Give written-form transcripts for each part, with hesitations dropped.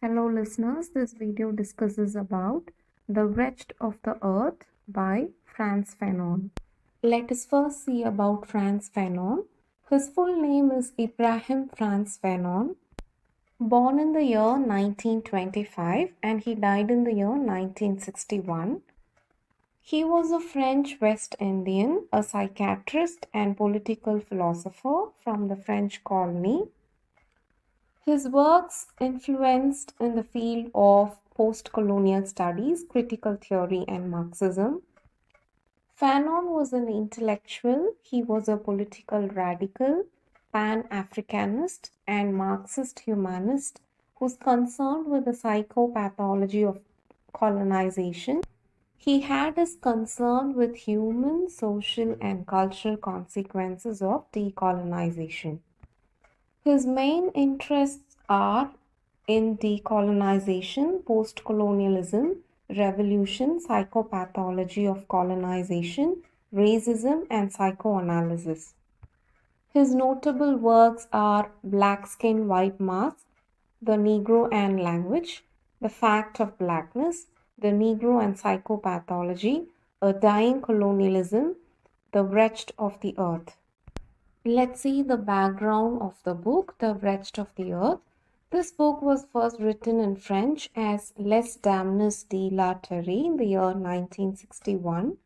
Hello listeners, this video discusses about The Wretched of the Earth by Franz Fanon. Let us first see about Franz Fanon. His full name is Ibrahim Franz Fanon, born in the year 1925 and he died in the year 1961. He was a French West Indian, a psychiatrist and political philosopher from the French colony. His works influenced in the field of post-colonial studies, critical theory, and Marxism. Fanon was an intellectual. He was a political radical, pan-Africanist, and Marxist humanist who's concerned with the psychopathology of colonization. He had his concern with human, social, and cultural consequences of decolonization. His main interests are in decolonization, post-colonialism, revolution, psychopathology of colonization, racism, and psychoanalysis. His notable works are Black Skin, White Mask, The Negro and Language, The Fact of Blackness, The Negro and Psychopathology, A Dying Colonialism, The Wretched of the Earth. Let's see the background of the book, The Wretched of the Earth. This book was first written in French as Les Damnes de la Terre in the year 1961,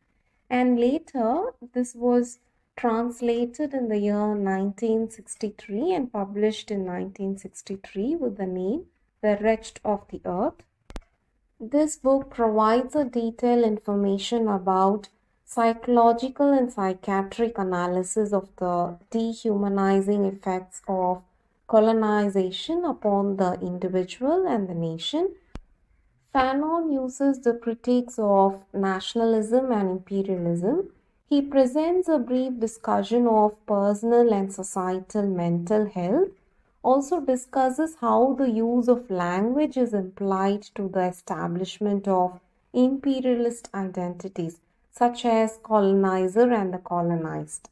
and later this was translated in the year 1963 and published in 1963 with the name The Wretched of the Earth. This book provides a detailed information about psychological and psychiatric analysis of the dehumanizing effects of colonization upon the individual and the nation. Fanon uses the critiques of nationalism and imperialism. He presents a brief discussion of personal and societal mental health, also discusses how the use of language is implied to the establishment of imperialist identities, such as colonizer and the colonized.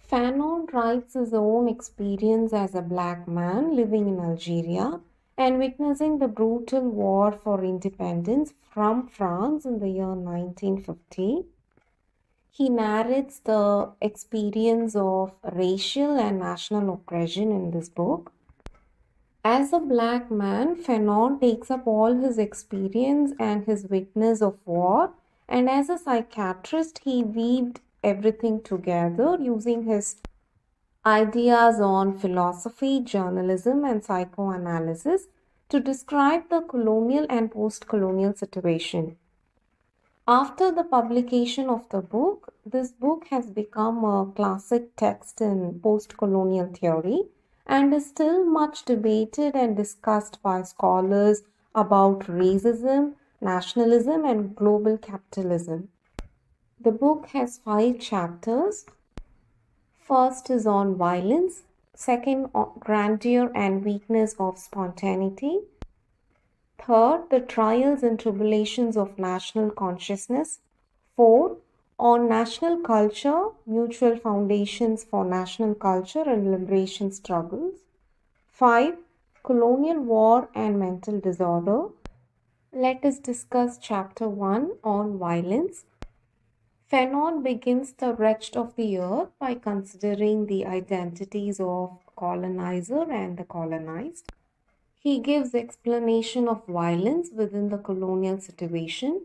Fanon writes his own experience as a black man living in Algeria and witnessing the brutal war for independence from France in the year 1950. He narrates the experience of racial and national oppression in this book. As a black man, Fanon takes up all his experience and his witness of war, and as a psychiatrist, he weaved everything together using his ideas on philosophy, journalism, and psychoanalysis to describe the colonial and post-colonial situation. After the publication of the book, this book has become a classic text in post-colonial theory and is still much debated and discussed by scholars about racism, nationalism, and global capitalism. The book has 5 chapters. First is on violence, second on grandeur and weakness of spontaneity, third, the trials and tribulations of national consciousness, 4, on national culture, mutual foundations for national culture and liberation struggles, 5, colonial war and mental disorder. Let us discuss chapter 1 on violence. Fanon begins The Wretched of the Earth by considering the identities of colonizer and the colonized. He gives explanation of violence within the colonial situation.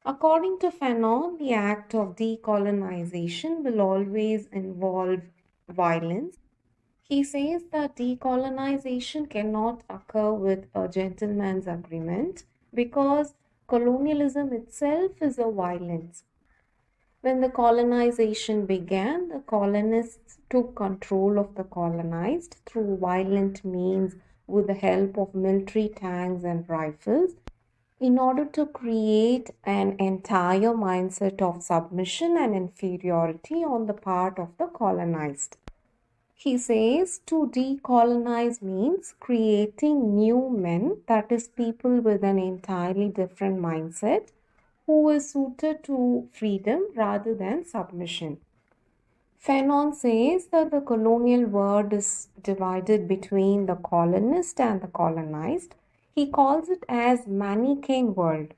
According to Fanon, the act of decolonization will always involve violence. He says that decolonization cannot occur with a gentleman's agreement because colonialism itself is a violence. When the colonization began, the colonists took control of the colonized through violent means with the help of military tanks and rifles in order to create an entire mindset of submission and inferiority on the part of the colonized. He says to decolonize means creating new men, that is, people with an entirely different mindset who is suited to freedom rather than submission. Fanon says that the colonial world is divided between the colonist and the colonized. He calls it as Manichaean world.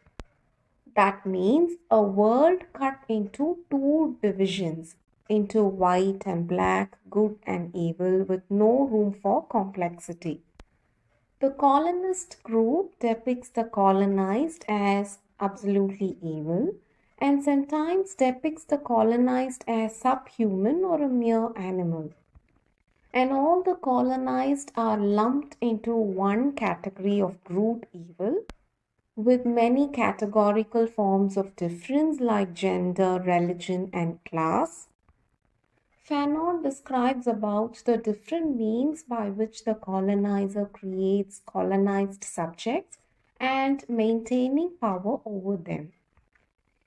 That means a world cut into two divisions, into white and black, good and evil, with no room for complexity. The colonist group depicts the colonized as absolutely evil and sometimes depicts the colonized as subhuman or a mere animal. And all the colonized are lumped into one category of brute evil with many categorical forms of difference like gender, religion, and class. Fanon describes about the different means by which the colonizer creates colonized subjects and maintaining power over them.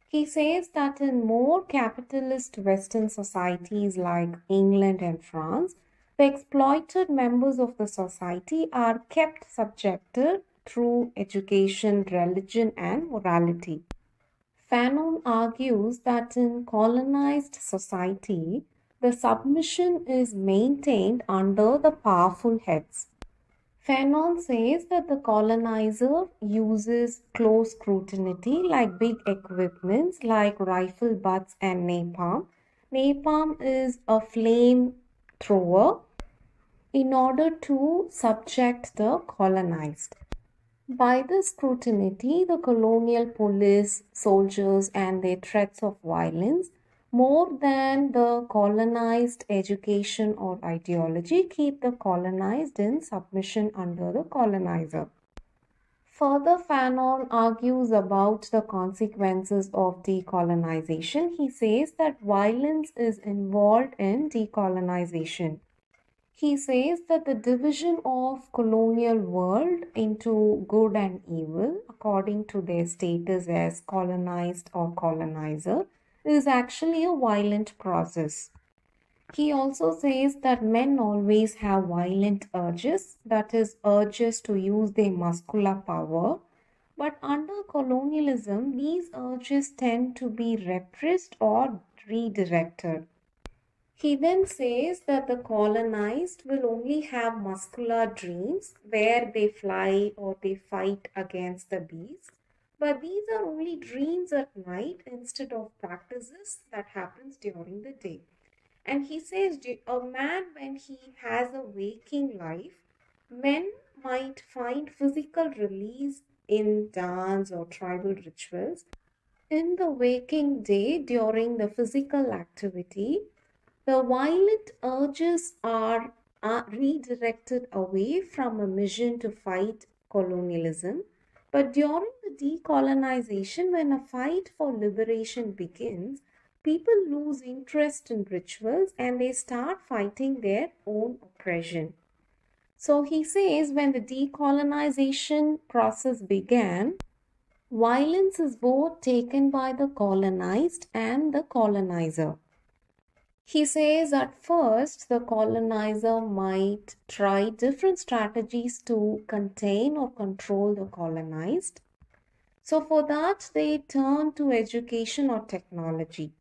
He says that in more capitalist Western societies like England and France, the exploited members of the society are kept subjected through education, religion, and morality. Fanon argues that in colonized society, the submission is maintained under the powerful heads. Fanon says that the colonizer uses close scrutiny like big equipments like rifle butts and napalm. Napalm is a flame thrower in order to subject the colonized. By this scrutiny, the colonial police, soldiers, and their threats of violence, more than the colonized education or ideology, keep the colonized in submission under the colonizer. Further, Fanon argues about the consequences of decolonization. He says that violence is involved in decolonization. He says that the division of colonial world into good and evil according to their status as colonized or colonizer is actually a violent process. He also says that men always have violent urges, that is, urges to use their muscular power. But under colonialism, these urges tend to be repressed or redirected. He then says that the colonized will only have muscular dreams where they fly or they fight against the beast. But these are only dreams at night instead of practices that happens during the day. And he says a man when he has a waking life, men might find physical release in dance or tribal rituals. In the waking day during the physical activity, the violent urges are redirected away from a mission to fight colonialism. But during the decolonization, when a fight for liberation begins, people lose interest in rituals and they start fighting their own oppression. So he says when the decolonization process began, violence is both taken by the colonized and the colonizer. He says at first the colonizer might try different strategies to contain or control the colonized. So for that they turn to education or technology.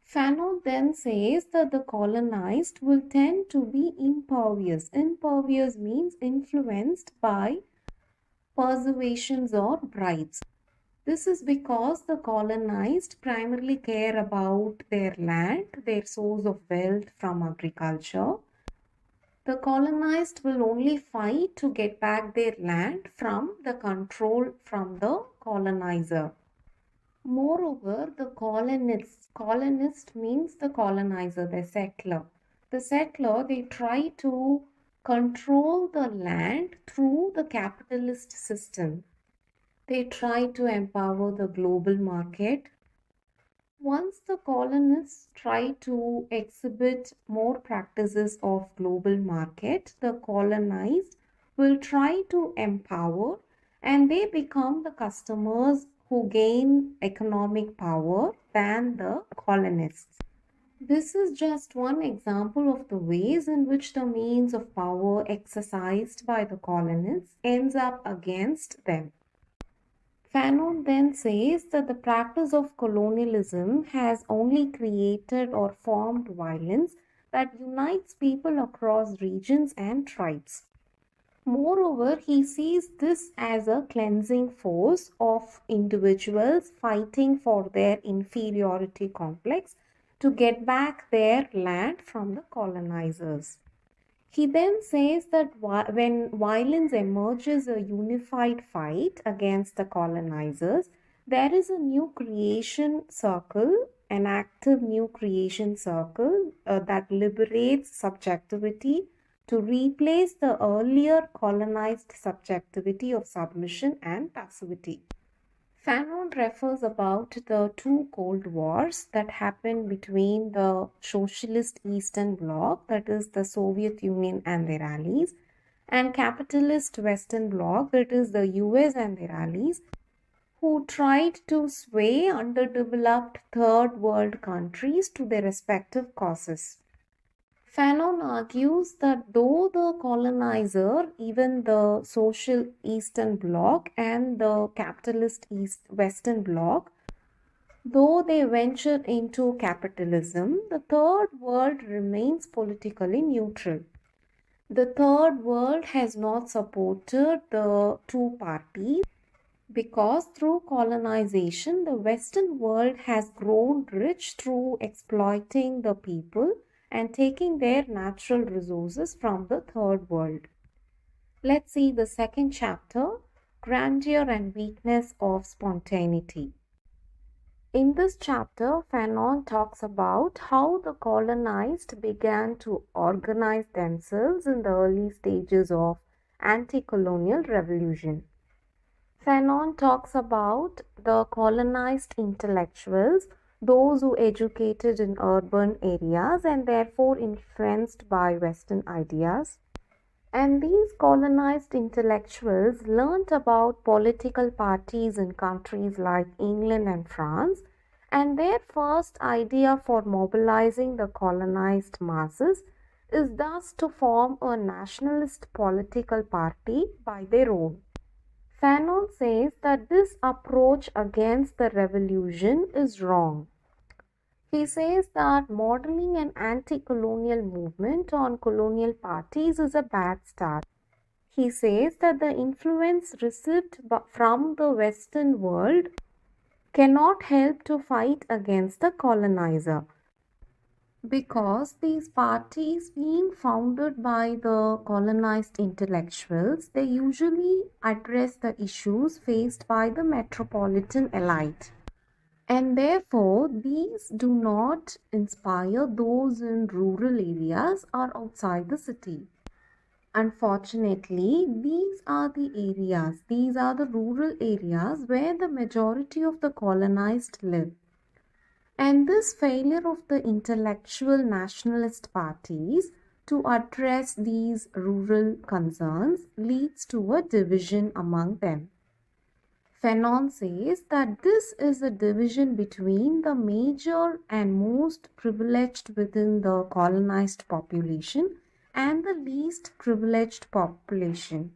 Fanon then says that the colonized will tend to be impervious. Impervious means influenced by persuasions or bribes. This is because the colonized primarily care about their land, their source of wealth from agriculture. The colonized will only fight to get back their land from the control from the colonizer. Moreover, the colonist means the colonizer, the settler. The settler, they try to control the land through the capitalist system. They try to empower the global market. Once the colonists try to exhibit more practices of global market, the colonized will try to empower and they become the customers who gain economic power than the colonists. This is just one example of the ways in which the means of power exercised by the colonists ends up against them. Fanon then says that the practice of colonialism has only created or formed violence that unites people across regions and tribes. Moreover, he sees this as a cleansing force of individuals fighting for their inferiority complex to get back their land from the colonizers. He then says that when violence emerges a unified fight against the colonizers, there is a new creation circle, an active new creation circle that liberates subjectivity to replace the earlier colonized subjectivity of submission and passivity. Fanon refers about the two Cold Wars that happened between the socialist Eastern Bloc, that is the Soviet Union and their allies, and capitalist Western Bloc, that is the US and their allies, who tried to sway underdeveloped third world countries to their respective causes. Fanon argues that though the colonizer, even the social Eastern Bloc and the capitalist Western Bloc, though they ventured into capitalism, the third world remains politically neutral. The third world has not supported the two parties because through colonization, the Western world has grown rich through exploiting the people and taking their natural resources from the third world. Let's see the second chapter, Grandeur and Weakness of Spontaneity. In this chapter, Fanon talks about how the colonized began to organize themselves in the early stages of anti-colonial revolution. Fanon talks about the colonized intellectuals, those who educated in urban areas and therefore influenced by Western ideas. And these colonized intellectuals learnt about political parties in countries like England and France, and their first idea for mobilizing the colonized masses is thus to form a nationalist political party by their own. Fanon says that this approach against the revolution is wrong. He says that modeling an anti-colonial movement on colonial parties is a bad start. He says that the influence received from the Western world cannot help to fight against the colonizer, because these parties being founded by the colonized intellectuals, they usually address the issues faced by the metropolitan elite. And therefore, these do not inspire those in rural areas or outside the city. Unfortunately, these are the rural areas where the majority of the colonized live. And this failure of the intellectual nationalist parties to address these rural concerns leads to a division among them. Fanon says that this is a division between the major and most privileged within the colonized population and the least privileged population.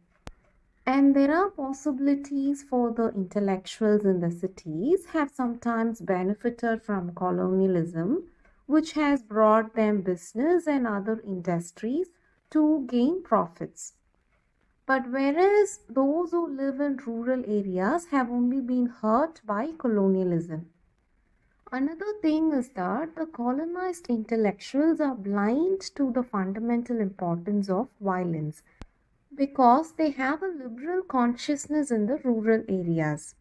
And there are possibilities for the intellectuals in the cities have sometimes benefited from colonialism, which has brought them business and other industries to gain profits. But whereas those who live in rural areas have only been hurt by colonialism. Another thing is that the colonized intellectuals are blind to the fundamental importance of violence, because they have a liberal consciousness in the rural areas.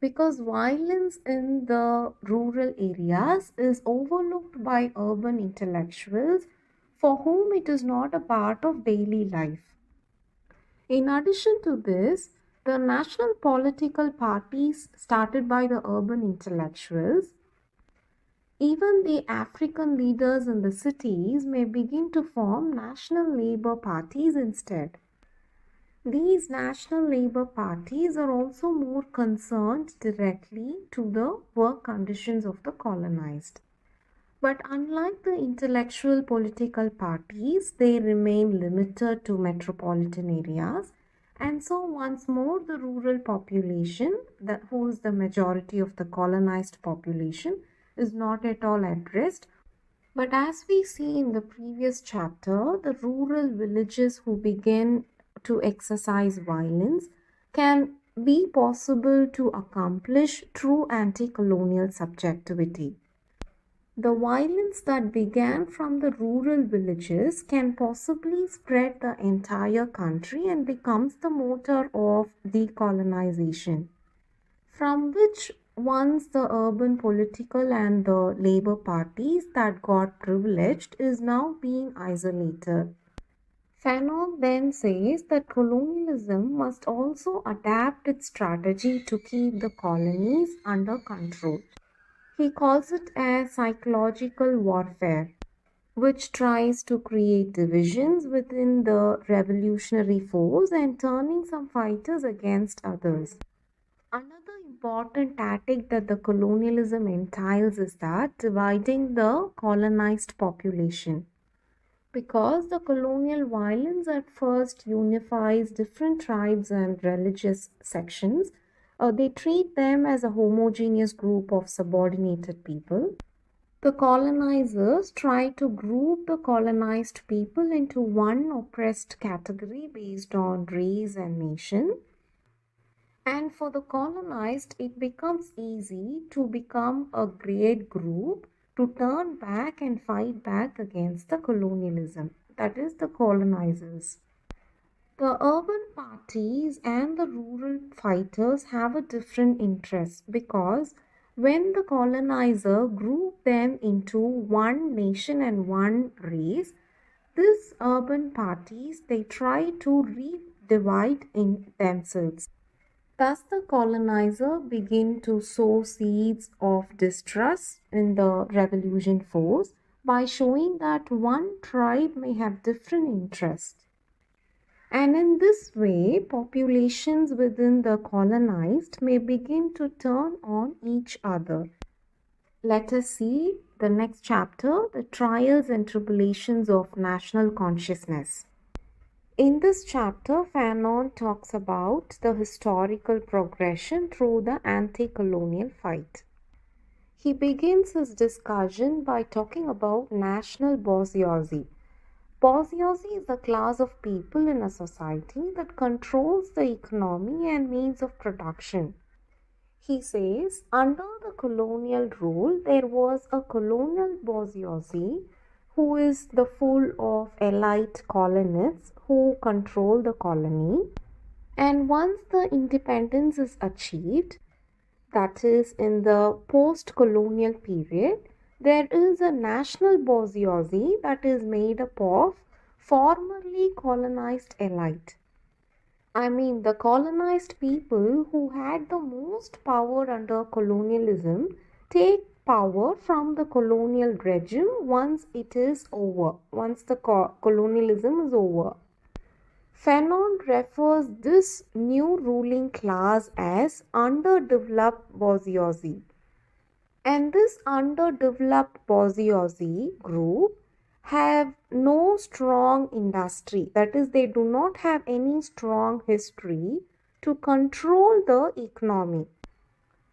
Because violence in the rural areas is overlooked by urban intellectuals for whom it is not a part of daily life. In addition to this, the national political parties started by the urban intellectuals, even the African leaders in the cities may begin to form national labor parties instead. These national labor parties are also more concerned directly to the work conditions of the colonized. But unlike the intellectual political parties, they remain limited to metropolitan areas. And so once more the rural population, who is the majority of the colonized population, is not at all addressed. But as we see in the previous chapter, the rural villages who begin to exercise violence can be possible to accomplish true anti-colonial subjectivity. The violence that began from the rural villages can possibly spread the entire country and becomes the motor of decolonization, from which once the urban political and the labor parties that got privileged is now being isolated. Fanon then says that colonialism must also adapt its strategy to keep the colonies under control. He calls it as psychological warfare, which tries to create divisions within the revolutionary force and turning some fighters against others. Another important tactic that the colonialism entails is that dividing the colonized population. Because the colonial violence at first unifies different tribes and religious sections, they treat them as a homogeneous group of subordinated people. The colonizers try to group the colonized people into one oppressed category based on race and nation. And for the colonized, it becomes easy to become a great group to turn back and fight back against the colonialism, that is, the colonizers. The urban parties and the rural fighters have a different interest because when the colonizer grouped them into one nation and one race, these urban parties they try to re-divide in themselves. Thus, the colonizer began to sow seeds of distrust in the revolution force by showing that one tribe may have different interests. And in this way, populations within the colonized may begin to turn on each other. Let us see the next chapter, the trials and tribulations of national consciousness. In this chapter, Fanon talks about the historical progression through the anti-colonial fight. He begins his discussion by talking about national bourgeoisie. Bourgeoisie is a class of people in a society that controls the economy and means of production. He says, under the colonial rule, there was a colonial bourgeoisie who is the full of elite colonists who control the colony. And once the independence is achieved, that is in the post-colonial period, there is a national bourgeoisie that is made up of formerly colonized elite. I mean, the colonized people who had the most power under colonialism take power from the colonial regime once it is over, once the colonialism is over. Fanon refers this new ruling class as underdeveloped bourgeoisie. And this underdeveloped bourgeoisie group have no strong industry, that is, they do not have any strong history to control the economy.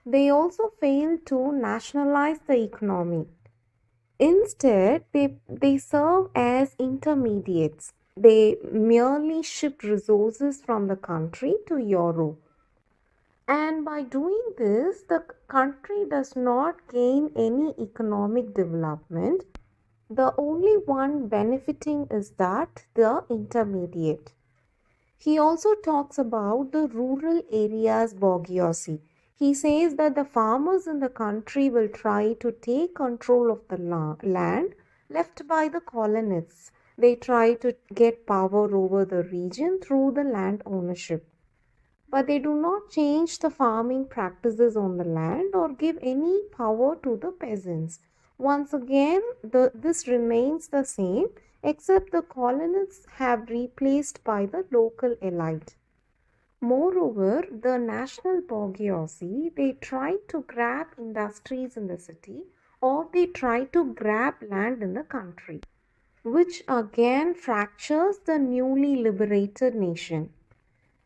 They also fail to nationalize the economy. Instead, they serve as intermediates. They merely ship resources from the country to Europe. And by doing this, the country does not gain any economic development. The only one benefiting is that the intermediate. He also talks about the rural areas bourgeoisie. He says that the farmers in the country will try to take control of the land left by the colonists. They try to get power over the region through the land ownership. But they do not change the farming practices on the land or give any power to the peasants. Once again, this remains the same, except the colonists have replaced by the local elite. Moreover, the national bourgeoisie, they try to grab industries in the city or they try to grab land in the country, which again fractures the newly liberated nation.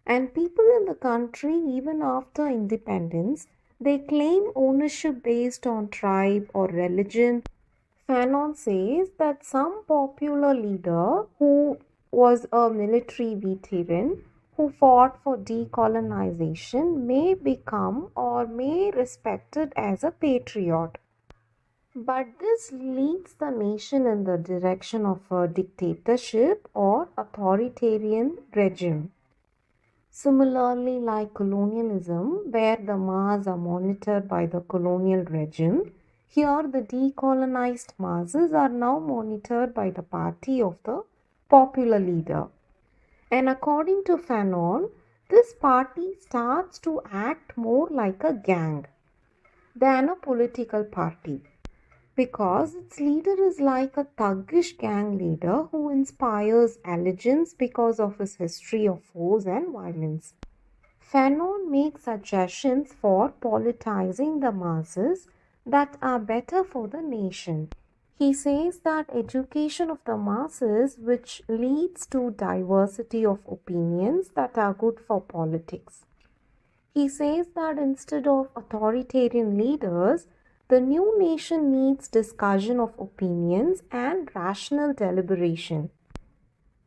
And people in the country, even after independence, they claim ownership based on tribe or religion. Fanon says that some popular leader who was a military veteran who fought for decolonization may become or may respected as a patriot. But this leads the nation in the direction of a dictatorship or authoritarian regime. Similarly, like colonialism, where the masses are monitored by the colonial regime, here the decolonized masses are now monitored by the party of the popular leader. And according to Fanon, this party starts to act more like a gang than a political party because its leader is like a thuggish gang leader who inspires allegiance because of his history of force and violence. Fanon makes suggestions for politicizing the masses that are better for the nation. He says that education of the masses, which leads to diversity of opinions that are good for politics. He says that instead of authoritarian leaders, the new nation needs discussion of opinions and rational deliberation.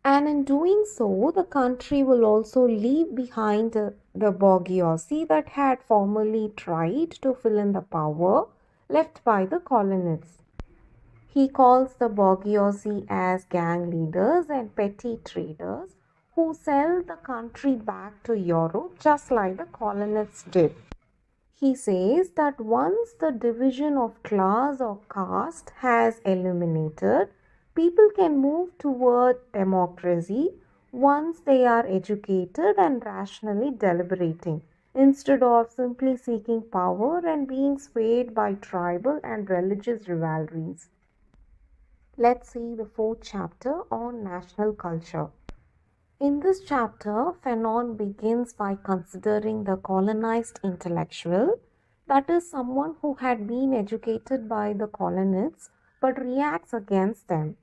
And in doing so, the country will also leave behind the bourgeoisie that had formerly tried to fill in the power left by the colonists. He calls the bourgeoisie as gang leaders and petty traders who sell the country back to Europe just like the colonists did. He says that once the division of class or caste has eliminated, people can move toward democracy once they are educated and rationally deliberating, instead of simply seeking power and being swayed by tribal and religious rivalries. Let's see the fourth chapter on national culture. In this chapter, Fanon begins by considering the colonized intellectual, that is, someone who had been educated by the colonists but reacts against them.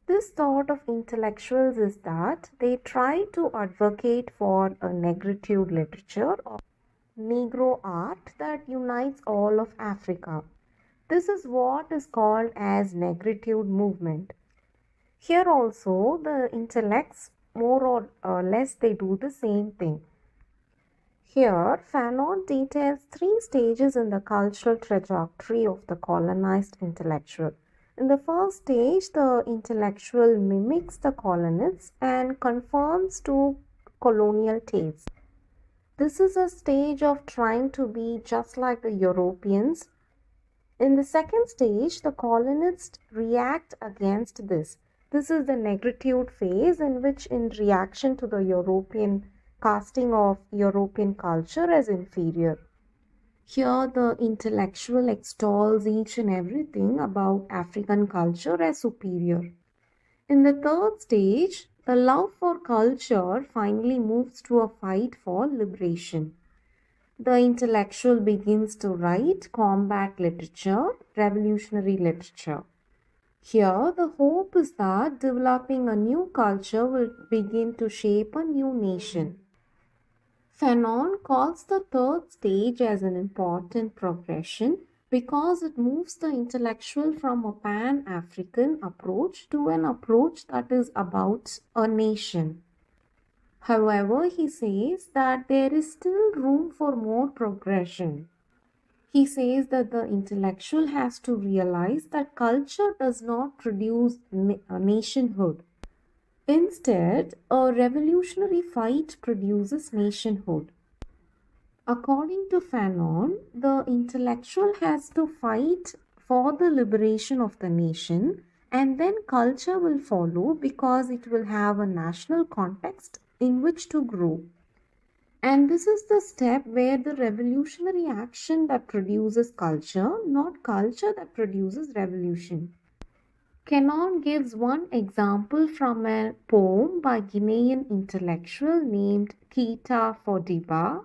This thought of intellectuals is that they try to advocate for a negritude literature or Negro art that unites all of Africa. This is what is called as negritude movement. Here also the intellects more or less they do the same thing. Here Fanon details three stages in the cultural trajectory of the colonized intellectual. In the first stage, the intellectual mimics the colonists and conforms to colonial tastes. This is a stage of trying to be just like the Europeans. In the second stage, the colonists react against this. This is the negritude phase in which, in reaction to the European casting of European culture as inferior. Here, the intellectual extols each and everything about African culture as superior. In the third stage, the love for culture finally moves to a fight for liberation. The intellectual begins to write combat literature, revolutionary literature. Here, the hope is that developing a new culture will begin to shape a new nation. Fanon calls the third stage as an important progression because it moves the intellectual from a pan-African approach to an approach that is about a nation. However, he says that there is still room for more progression. He says that the intellectual has to realize that culture does not produce a nationhood. Instead, a revolutionary fight produces nationhood. According to Fanon, the intellectual has to fight for the liberation of the nation, and then culture will follow because it will have a national context in which to grow. And this is the step where the revolutionary action that produces culture, not culture that produces revolution. Fanon gives one example from a poem by Guinean intellectual named Keita Fodiba.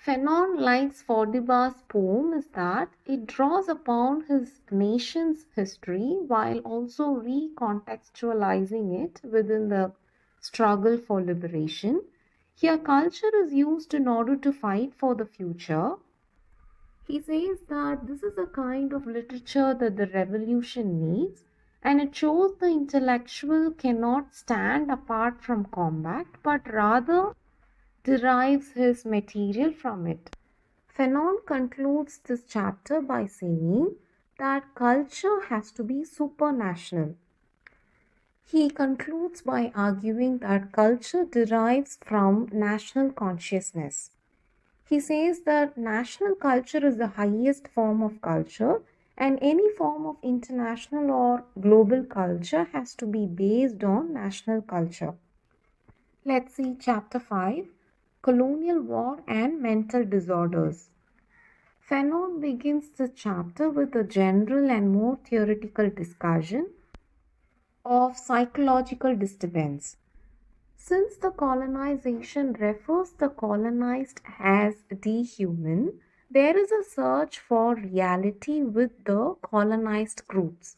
Fanon likes Fodiba's poem is that it draws upon his nation's history while also recontextualizing it within the struggle for liberation. Here, culture is used in order to fight for the future. He says that this is a kind of literature that the revolution needs, and it shows the intellectual cannot stand apart from combat but rather derives his material from it. Fanon concludes this chapter by saying that culture has to be supranational. He concludes by arguing that culture derives from national consciousness. He says that national culture is the highest form of culture, and any form of international or global culture has to be based on national culture. Let's see chapter 5, Colonial War and Mental Disorders. Fanon begins the chapter with a general and more theoretical discussion of psychological disturbance. Since the colonization refers the colonized as dehuman, there is a search for reality with the colonized groups.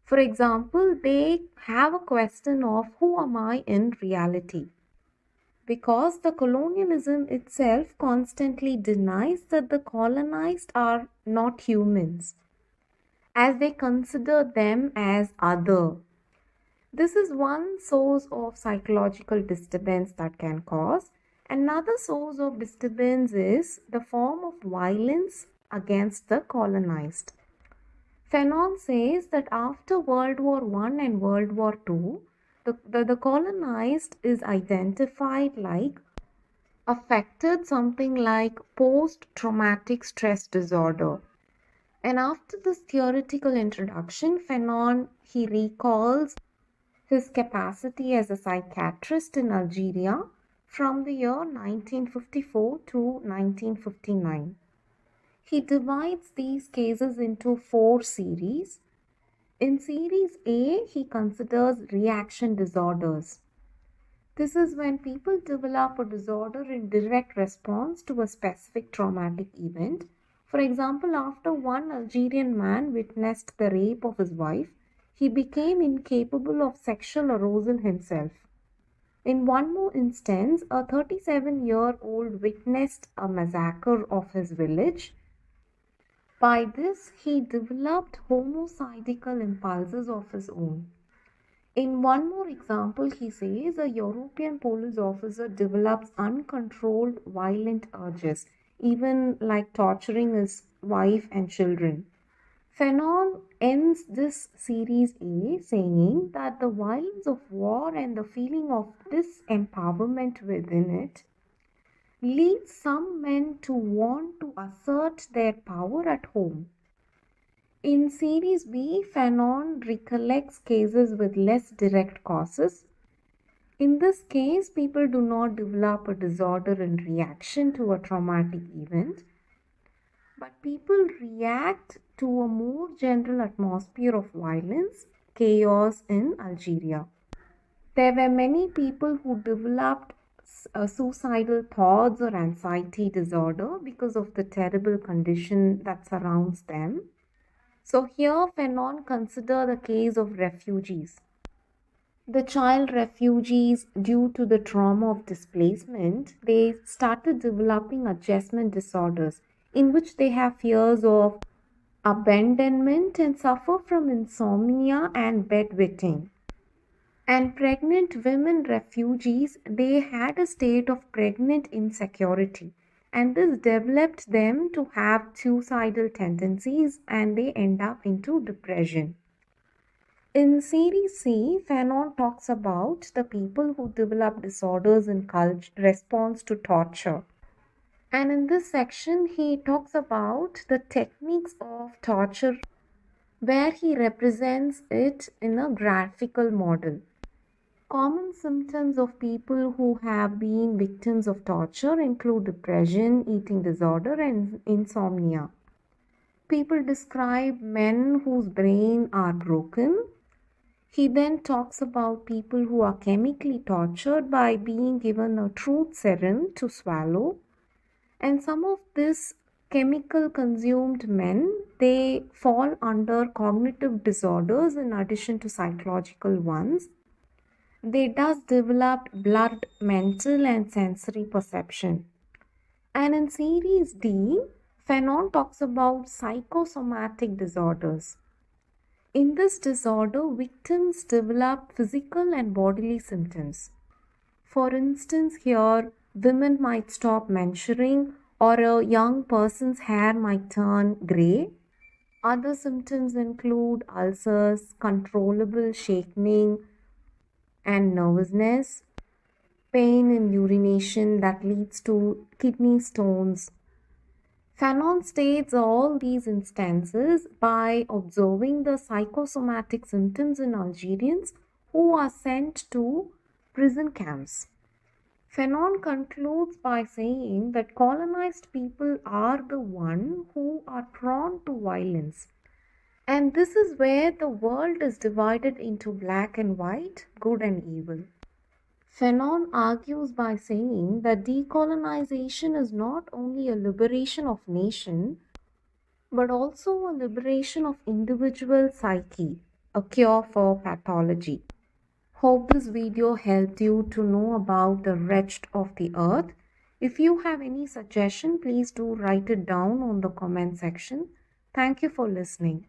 For example, they have a question of who am I in reality? Because the colonialism itself constantly denies that the colonized are not humans, as they consider them as other. This is one source of psychological disturbance that can cause. Another source of disturbance is the form of violence against the colonized. Fanon says that after World War I and World War II, the colonized is identified like affected something like post-traumatic stress disorder. And after this theoretical introduction, Fanon, he recalls his capacity as a psychiatrist in Algeria from the year 1954 to 1959. He divides these cases into 4 series. In series A, he considers reaction disorders. This is when people develop a disorder in direct response to a specific traumatic event. For example, after one Algerian man witnessed the rape of his wife, he became incapable of sexual arousal himself. In one more instance, a 37-year-old witnessed a massacre of his village. By this, he developed homicidal impulses of his own. In one more example, he says a European police officer develops uncontrolled violent urges, even like torturing his wife and children. Fanon ends this series A saying that the violence of war and the feeling of disempowerment within it leads some men to want to assert their power at home. In series B, Fanon recollects cases with less direct causes. In this case, people do not develop a disorder in reaction to a traumatic event, but people react to a more general atmosphere of violence, chaos in Algeria. There were many people who developed suicidal thoughts or anxiety disorder because of the terrible condition that surrounds them. So here Fanon consider the case of refugees. The child refugees, due to the trauma of displacement, they started developing adjustment disorders in which they have fears of abandonment and suffer from insomnia and bedwetting. And pregnant women refugees, they had a state of pregnant insecurity, and this developed them to have suicidal tendencies and they end up into depression. In series C, Fanon talks about the people who develop disorders in response to torture. And in this section, he talks about the techniques of torture where he represents it in a graphical model. Common symptoms of people who have been victims of torture include depression, eating disorder, and insomnia. People describe men whose brains are broken. He then talks about people who are chemically tortured by being given a truth serum to swallow. And some of these chemical consumed men, they fall under cognitive disorders in addition to psychological ones. They thus develop blurred mental and sensory perception. And in series D, Fanon talks about psychosomatic disorders. In this disorder, victims develop physical and bodily symptoms. For instance, here women might stop menstruating or a young person's hair might turn grey. Other symptoms include ulcers, controllable shaking and nervousness, pain in urination that leads to kidney stones. Fanon states all these instances by observing the psychosomatic symptoms in Algerians who are sent to prison camps. Fanon concludes by saying that colonized people are the one who are prone to violence. And this is where the world is divided into black and white, good and evil. Fanon argues by saying that decolonization is not only a liberation of nation, but also a liberation of individual psyche, a cure for pathology. Hope this video helped you to know about the wretched of the earth. If you have any suggestion, please do write it down on the comment section. Thank you for listening.